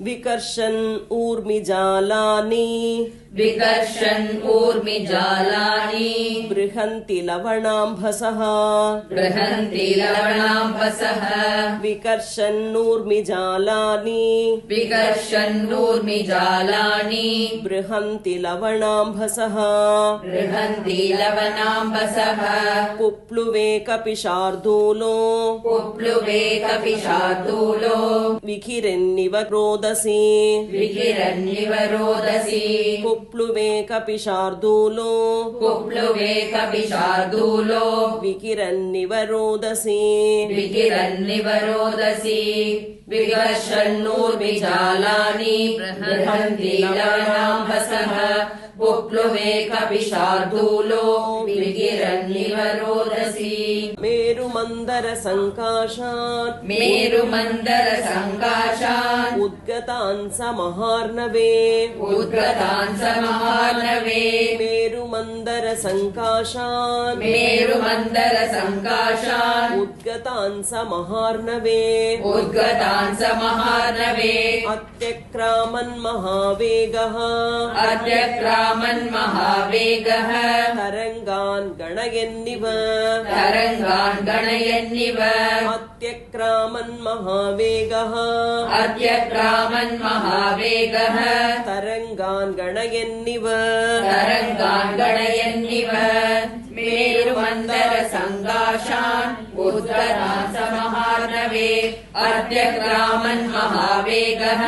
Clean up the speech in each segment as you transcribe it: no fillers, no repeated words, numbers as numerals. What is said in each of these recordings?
विकर्षन् ऊर्मिजालानि विकर्षन् ऊर्मिजालानि बृहन्ति लवणाम्भसः बृहन्ति लवणाम्भसः विकर्षन् ऊर्मिजालानि विकर्षन् ऊर्मिजालानि बृहन्ति लवणाम्भसः बृहन्ति लवणाम्भसः पुप्लुवे कपि शार्दूलो पुप्लुवे कपि शार्दूलो विकिरन्निव रोदसी विकिरन्निव रोदसी पुप्लुवे कपि शार्दूलो पुप्लुवे कपि शार्दूलो विकिरन्निव रोदसी विकिरन्निव रोदसी विकर्षन्नूर्मिजालानि बृहन्ति लवणाम्भसः पुप्लुवे कपि शार्दूलो विकिरन्निव रोदसी मेरुमन्दर सङ्काशात् मेरुमन्दर सङ्काशात् उद्गतान् स महार्णवे उद्गतान् स महार्णवे मेरुमन्दर सङ्काशात् मेरुमन्दर सङ्काशात् उद्गतान् स महार्णवे उद्गतान् स महार्णवे अत्यक्रामन् महावेगः अत्यक्रामन् महावेगः तरङ्गान् गणयन्निव तरङ्गान् गणयन्निव अत्यक्रामन् महावेगः अत्यक्रामन् महावेगः तरङ्गान् गणयन्निव तरङ्गान् गणयन्निव मेरुमन्दर सङ्काशान् उद्गतान् स महार्णवे अत्यक्रामन् महावेगः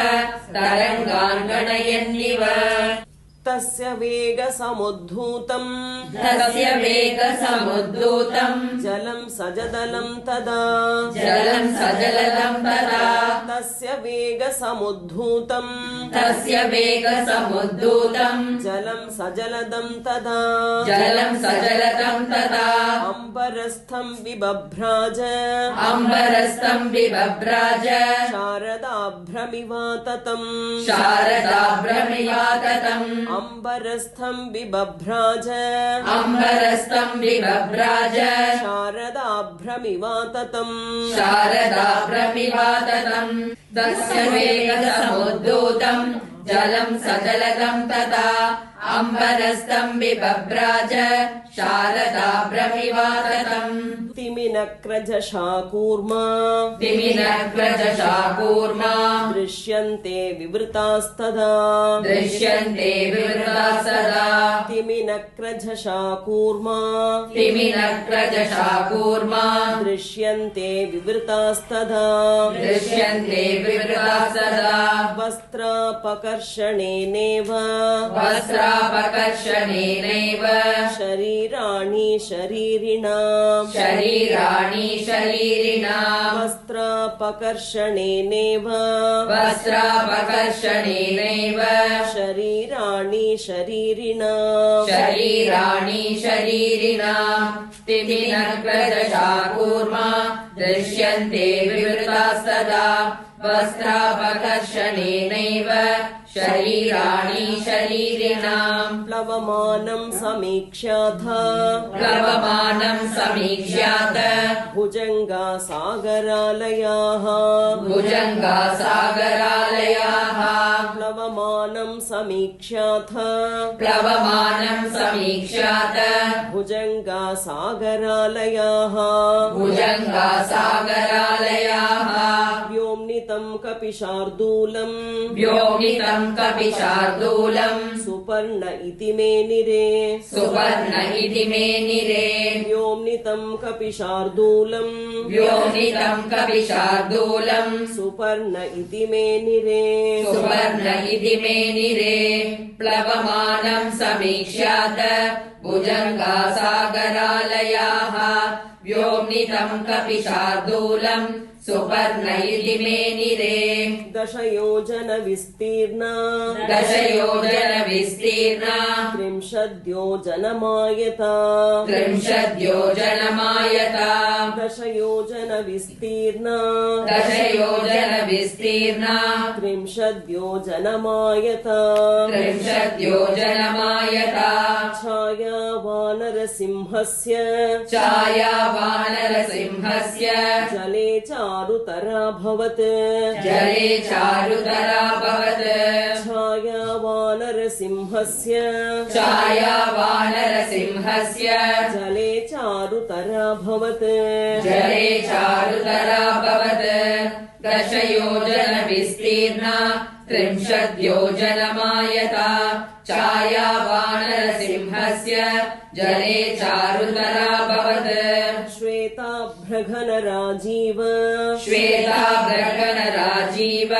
तरङ्गान् गणयन्निव तस्य वेगसमुद्धूतम् तस्य वेगसमुद्धूतम् जलं सजदलं तदा जलं सजलदं तदा तस्य वेगसमुद्धूतम् तस्य वेगसमुद्धूतम् जलं सजलदं तदा जलं सजलदं तदा अम्बरस्थं विबभ्राज अम्बरस्थं विबभ्राज शारदाभ्रमिवाततम् शारदाभ्रमिवाततम् अम्बरस्थं विबभ्राज अम्बरस्थं विबभ्राज शारदाभ्रमिवाततम् शारदाभ्रमिवाततम् तस्य वेगसमुद्धूतम् जलं सजलदं तदा अम्बरस्थं विबभ्राज शारदाभ्रमिवाततम् तिमिनक्रजशाकूर्मा तिमिनक्रजशाकूर्मा दृश्यन्ते विवृतास्तदा दृश्यन्ते विवृता सदा तिमिनक्रजशाकूर्मा तिमिनक्रजशाकूर्मा दृश्यन्ते विवृतास्तदा दृश्यन्ते विवृता सदा वस्त्रापकर्षणेनैव वस्त्रापकर्षणेनैव शरीराणि शरीरिणाम् शरीराणि शरीरिणाम् वस्त्रापकर्षणेनैव वस्त्रापकर्षणेनैव शरीराणि शरीरिणाम् शरीराणि शरीरिणाम् तिमिनक्रजशाकूर्मा दृश्यन्ते विवृता सदा वस्त्रापकर्षणेनैव शरीराणि शरीरिणाम् प्लवमानं समीक्ष्याथ प्लवमानं समीक्ष्यात भुजङ्गासागरालयाः भुजङ्गासागरालयाः प्लवमानं समीक्ष्याथ प्लवमानं समीक्ष्यात भुजङ्गासागरालयाः भुजङ्गासागरालयाः व्योम्नितं कपिशार्दूलम् व्योम्नितं कपिशार्दूलम् सुपर्ण इति मे निरे सुपर्ण इति मे निरे व्योम्नितं कपिशार्दूलम् व्योम्नितं कपिशार्दूलम् सुपर्ण इति मे निरे सुपर्ण इति मे निरे प्लवमानं समीक्ष्यात भुजङ्गासागरालयाः व्योम्नितं कपिशार्दूलम् सुपर्ण इति मे निरे दशयोजन विस्तीर्णा दशयोजन विस्तीर्णा 30 योजनमायता 30 योजनमायता दशयोजन विस्तीर्णा दशयोजन विस्तीर्णा 30 योजनमायता 30 योजनमायता छाया वानरसिंहस्य छाया वानरसिंहस्य जले चारुतराभवत् जले चारुतराभवत् वानरसिंहस्य छाया वानरसिंहस्य जले चारुतराभवत् जले चारुतराभवत् दशयोजनविस्तीर्णा 30 योजनमायता छाया वानरसिंहस्य जले चारुतराभवत् श्वेताभ्रघनराजीव श्वेताभ्रघनराजीव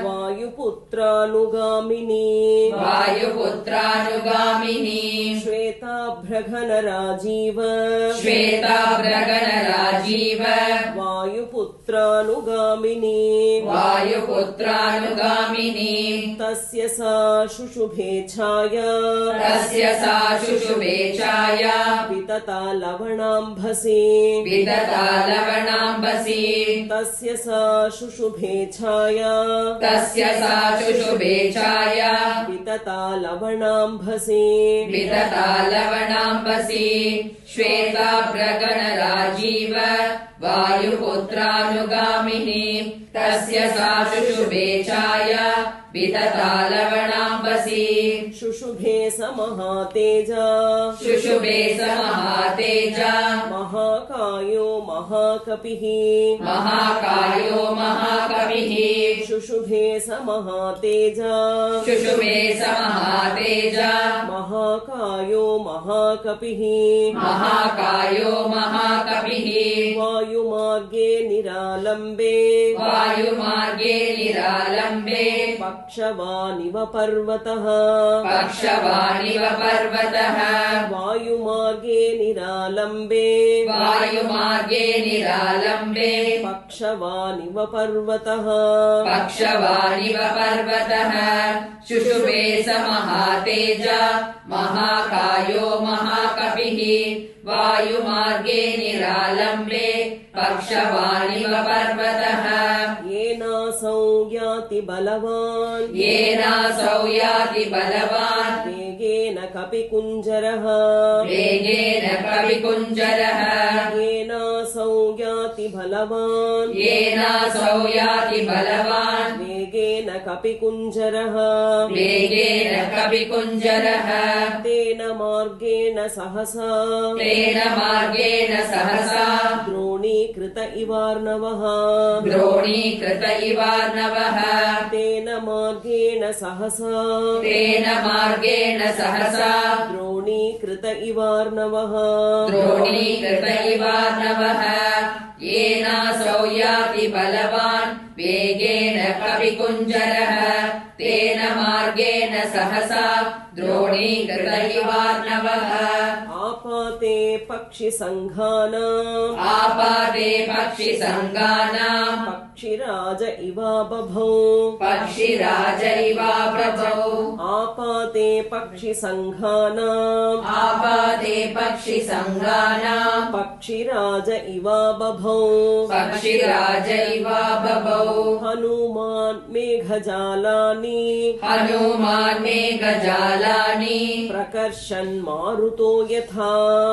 वायुपुत्रानुगामिनी वायुपुत्रानुगामिनी श्वेताभ्रघनराजीव श्वेताभ्रघनराजीव वायुपुत्रानुगामिनी वायुपुत्रानुगामिनी तस्य सा शुशुभे छाया तस्य सा शुशुभे छाया वितता लवणाम्भसि विदता लवणाम्बसि तस्य सा शुशुभे छाया तस्य सा शुशुभे छाया वितता लवणाम्भसि विदता लवणाम्बसि श्वेताभ्रघनराजीव वायुपुत्रानुगामिनी तस्य सा शुशुभे छाया विदता लवणाम्बसि शुशुभे स महातेजा शुशुभे स महातेजा महाकायो महाकपिः महाकायो महाकविः शुशुभे स महातेजा शुशुभे स महातेजा महाकायो महाकपिः महाकायो महाकविः वायुमार्गे निरालम्बे वायुमार्गे निरालम्बे पक्षवानिव पर्वतः पक्षवानिव पर्वतः वायुमार्गे निरालम्बे वायुमार्गे निरालम्बे पक्षवानिव पर्वतः पक्षवानिव पर्वतः शुशुभे स महातेजा महाकायो महाकपिः वायुमार्गे निरालम्बे पक्षवानिव पर्वतः येनासौ याति बलवान् येनासौ याति बलवान् वेगेन कपिकुञ्जरः वेगेन कविकुञ्जरः येनासौ याति बलवान् येनासौ याति बलवान् वेगेन कपिकुञ्जरः वेगेन कविकुञ्जरः तेन मार्गेण सहसा तेन मार्गेण सहसा द्रोणीकृत इवार्णवः द्रोणीकृत इवार्णवः तेन मार्गेण सहसा तेन मार्गेण सहसा द्रोणीकृत इवार्णवः द्रोणीकृत इवार्णवः येनासौ याति बलवान् वेगेन कविकुञ्जरः तेन मार्गेण सहसा द्रोणीकृत इवार्णवः आपाते पक्षिसङ्घानाम् आपाते पक्षिसङ्गानाम् पक्षिराज इवा बभौ पक्षिराज इवा प्रभौ आपाते पक्षिसङ्घानाम् आपाते पक्षिसङ्गानाम् पक्षिराज इवा बभौ पक्षिराज इवा बभौ हनुमान् मेघजालानि हनुमान् मेघजालानि प्रकर्षन् मारुतो यथा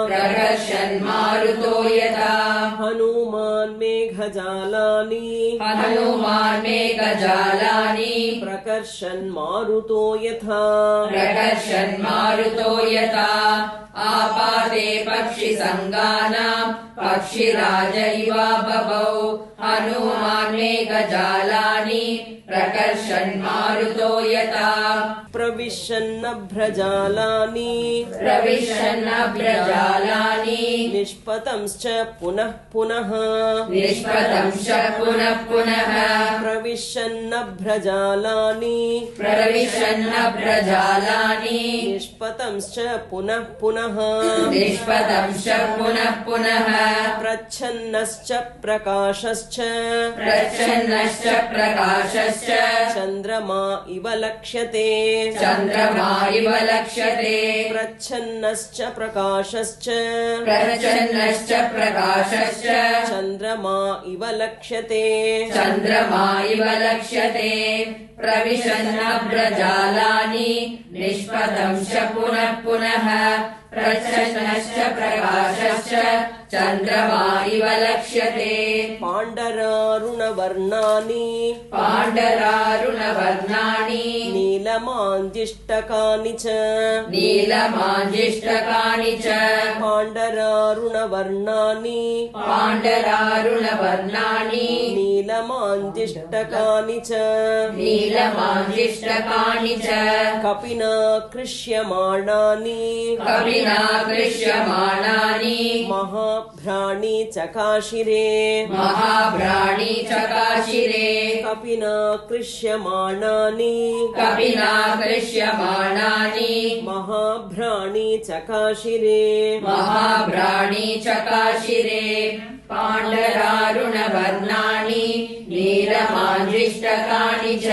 प्रकर्षन् मारुतो यथा हनुमान् मेघजालानि हनुमान् मेघजालानि प्रकर्षन् मारुतो यथा प्रकर्षन् मारुतो यथा आपाते पक्षिसङ्गानाम् पक्षिराज इवा बभौ हनुमान् मेघजालानि प्रकर्षन् मारुतो यथा प्रविशन्नभ्रजालानि प्रविशन्नभ्रजालानि निष्पतंश्च पुनः पुनः निष्पतंश्च पुनः पुनः प्रविशन्नभ्रजालानि प्रविशन्नभ्रजालानि निष्पतंश्च पुनः पुनः निष्पतंश्च पुनः पुनः प्रच्छन्नश्च प्रकाशश्च प्रच्छन्नश्च प्रकाशश्च चन्द्रमा इव लक्ष्यते चन्द्रमा इव लक्ष्यते प्रच्छन्नश्च प्रकाशश्च प्रच्छन्नश्च प्रकाशश्च चन्द्रमा इव लक्ष्यते चन्द्रमा इव लक्ष्यते प्रविशन्नभ्रजालानि निष्पतंश्च पुनः पुनः प्रच्छन्नश्च प्रकाशश्च चन्द्रमा इव लक्ष्यते पाण्डरारुणवर्णानि पाण्डरारुणवर्णानि नील नीलमाञ्जिष्टकानि च नीलमाञ्जिष्टकानि च पाण्डरारुणवर्णानि पाण्डरारुणवर्णानि नीलमाञ्जिष्टकानि च नीलमाञ्जिष्टकानि च कपिना कृष्यमाणानि कविना कृष्यमाणानि महाभ्राणि चकाशिरे महाभ्राणि चकाशिरे कपिना कृष्यमाणानि कविना कृष्यमाणानि महाभ्राणि चकाशिरे महाभ्राणि चकाशिरे पाण्डरारुणवर्णानि नीलमाञ्जिष्टकानि च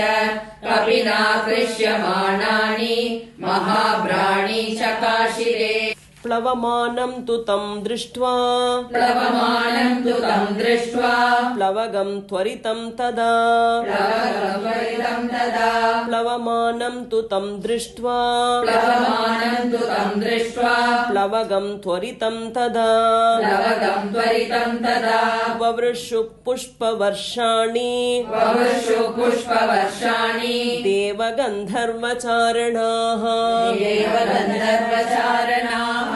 कविना कृष्यमाणानि महाभ्राणि चकाशिरे प्लवमानं तु तं दृष्ट्वा प्लवमानं तु तं दृष्ट्वा प्लवगं त्वरितं तदा प्लवगं तदा प्लवमानं तु तं दृष्ट्वा प्लवमानं तु तं दृष्ट्वा प्लवगं त्वरितं तदा प्लवगं त्वरितं तदा ववृषु पुष्पवर्षाणि ववृषु पुष्पवर्षाणि देवगन्धर्वचारणाः देवगन्धर्वचारणाः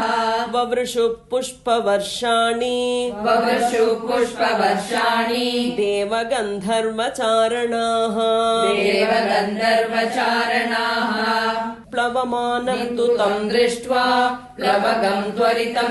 ववृषु पुष्पवर्षाणि ववृषु पुष्पवर्षाणि देवगन्धर्वचारणाः देवगन्धर्वचारणाः प्लवमानं तु तं दृष्ट्वा प्लवगं त्वरितं